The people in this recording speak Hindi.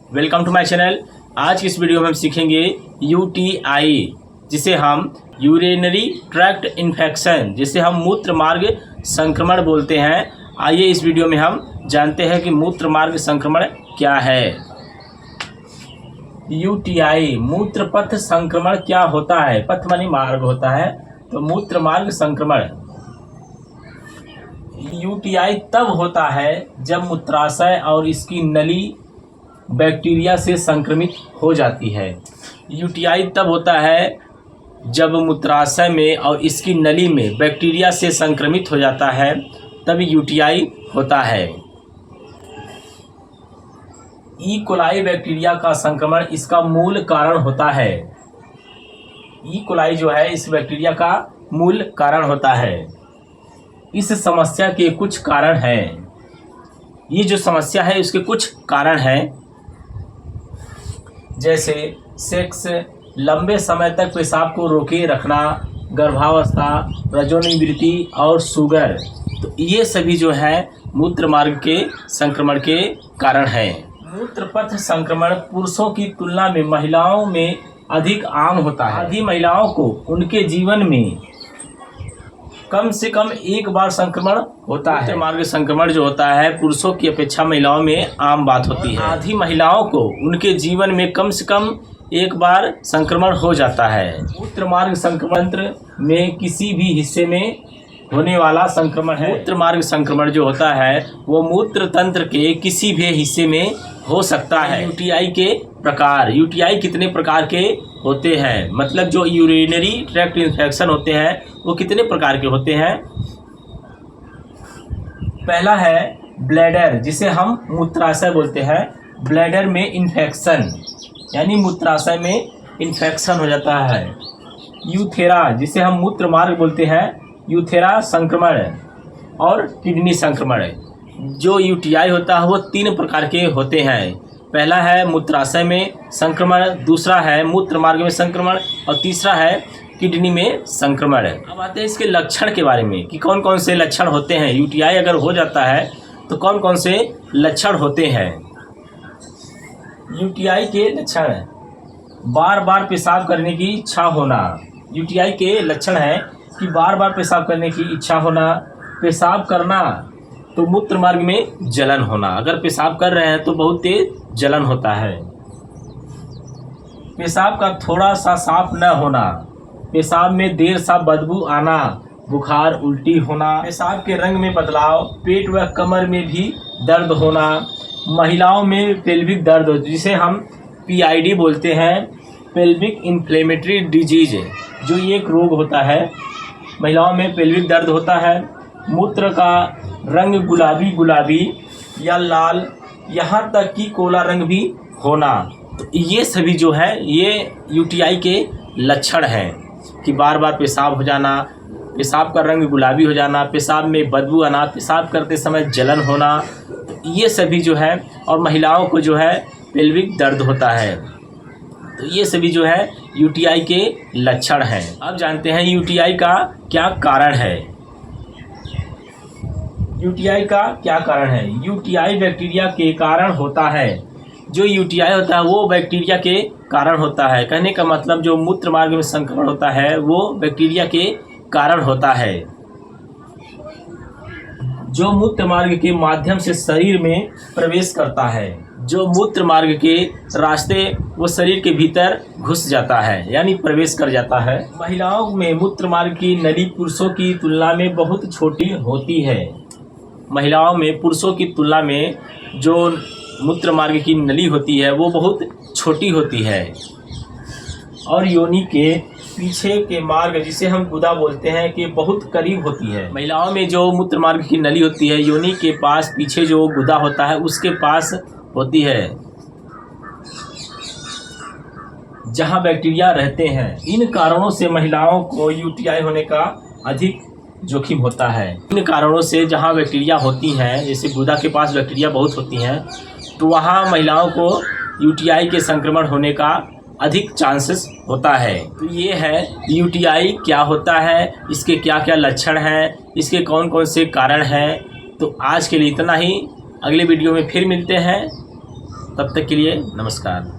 Welcome to my channel. आज की इस वीडियो में हम सीखेंगे यूटीआई, जिसे हम यूरिनरी ट्रैक्ट इन्फेक्शन, जिसे हम मूत्र मार्ग संक्रमण बोलते हैं। आइए इस वीडियो में हम जानते हैं कि मूत्र मार्ग संक्रमण क्या है। यूटीआई मूत्र पथ संक्रमण क्या होता है। पथ माने मार्ग होता है, तो मूत्र मार्ग संक्रमण। यूटीआई तब होता है जब मूत्राशय और इसकी नली बैक्टीरिया से संक्रमित हो जाती है। यूटीआई तब होता है जब मूत्राशय में और इसकी नली में बैक्टीरिया से संक्रमित हो जाता है, तब यूटीआई होता है। ई कोलाई बैक्टीरिया का संक्रमण इसका मूल कारण होता है। ई कोलाई जो है इस बैक्टीरिया का मूल कारण होता है। इस समस्या के कुछ कारण हैं। ये जो समस्या है उसके कुछ कारण हैं, जैसे सेक्स, लंबे समय तक पेशाब को रोके रखना, गर्भावस्था, रजोनिवृत्ति और शुगर। तो ये सभी जो है मूत्र मार्ग के संक्रमण के कारण हैं। मूत्र पथ संक्रमण पुरुषों की तुलना में महिलाओं में अधिक आम होता है। आधी महिलाओं को उनके जीवन में कम से कम एक बार संक्रमण होता है। मूत्र मार्ग संक्रमण जो होता है पुरुषों की अपेक्षा महिलाओं में आम बात होती है। आधी महिलाओं को उनके जीवन में कम से कम एक बार संक्रमण हो जाता है। मूत्र मार्ग संक्रमण में किसी भी हिस्से में होने वाला संक्रमण है। मूत्र मार्ग संक्रमण जो होता है वो मूत्र तंत्र के किसी भी हिस्से में हो सकता है। यूटीआई के प्रकार, यूटीआई कितने प्रकार के होते हैं, मतलब जो यूरिनरी ट्रैक्ट इन्फेक्शन होते हैं वो कितने प्रकार के होते हैं। पहला है ब्लैडर, जिसे हम मूत्राशय बोलते हैं। ब्लैडर में इन्फेक्शन यानी मूत्राशय में इन्फेक्शन हो जाता है। यूथेरा, जिसे हम मूत्र मार्ग बोलते हैं, यूथेरा संक्रमण और किडनी संक्रमण। जो यूटीआई होता है वो 3 प्रकार के होते हैं। पहला है मूत्राशय में संक्रमण, दूसरा है मूत्र मार्ग में संक्रमण और तीसरा है किडनी में संक्रमण। अब आते हैं इसके लक्षण के बारे में कि कौन कौन से लक्षण होते हैं। यूटीआई अगर हो जाता है तो कौन कौन से लक्षण होते हैं। यूटीआई के लक्षण: बार बार पेशाब करने की इच्छा होना। यूटीआई के लक्षण है कि बार बार पेशाब करने की इच्छा होना, पेशाब करना तो मूत्र मार्ग में जलन होना। अगर पेशाब कर रहे हैं तो बहुत तेज जलन होता है। पेशाब का थोड़ा सा साफ न होना, पेशाब में देर सा बदबू आना, बुखार, उल्टी होना, पेशाब के रंग में बदलाव, पेट व कमर में भी दर्द होना। महिलाओं में पेल्विक दर्द, जिसे हम पीआईडी बोलते हैं, पेल्विक इन्फ्लेमेटरी डिजीज, जो ये एक रोग होता है। महिलाओं में पेल्विक दर्द होता है। मूत्र का रंग गुलाबी गुलाबी या लाल, यहाँ तक कि कोला रंग भी होना। तो ये सभी जो है ये यूटीआई के लक्षण हैं कि बार बार पेशाब हो जाना, पेशाब का रंग गुलाबी हो जाना, पेशाब में बदबू आना, पेशाब करते समय जलन होना। तो ये सभी जो है, और महिलाओं को जो है पेल्विक दर्द होता है। तो ये सभी जो है यूटीआई के लक्षण हैं। अब जानते हैं यूटीआई का क्या कारण है। यूटीआई का क्या कारण है। यूटीआई बैक्टीरिया के कारण होता है। जो यूटीआई होता है वो बैक्टीरिया के कारण होता है। कहने का मतलब जो मूत्र मार्ग में संक्रमण होता है वो बैक्टीरिया के कारण होता है, जो मूत्र मार्ग के माध्यम से शरीर में प्रवेश करता है। जो मूत्र मार्ग के रास्ते वो शरीर के भीतर घुस जाता है, यानी प्रवेश कर जाता है। महिलाओं में मूत्र मार्ग की नली पुरुषों की तुलना में बहुत छोटी होती है। महिलाओं में पुरुषों की तुलना में जो मूत्र मार्ग की नली होती है वो बहुत छोटी होती है। और योनि के पीछे के मार्ग, जिसे हम गुदा बोलते हैं, कि बहुत करीब होती है। महिलाओं में जो मूत्र मार्ग की नली होती है योनि के पास पीछे जो गुदा होता है उसके पास होती है, जहां बैक्टीरिया रहते हैं। इन कारणों से महिलाओं को यूटीआई होने का अधिक जोखिम होता है। इन कारणों से जहां बैक्टीरिया होती हैं, जैसे गुदा के पास बैक्टीरिया बहुत होती हैं, तो वहां महिलाओं को यूटीआई के संक्रमण होने का अधिक चांसेस होता है। तो ये है यूटीआई क्या होता है, इसके क्या क्या लक्षण हैं, इसके कौन कौन से कारण हैं। तो आज के लिए इतना ही। अगले वीडियो में फिर मिलते हैं। तब तक के लिए नमस्कार।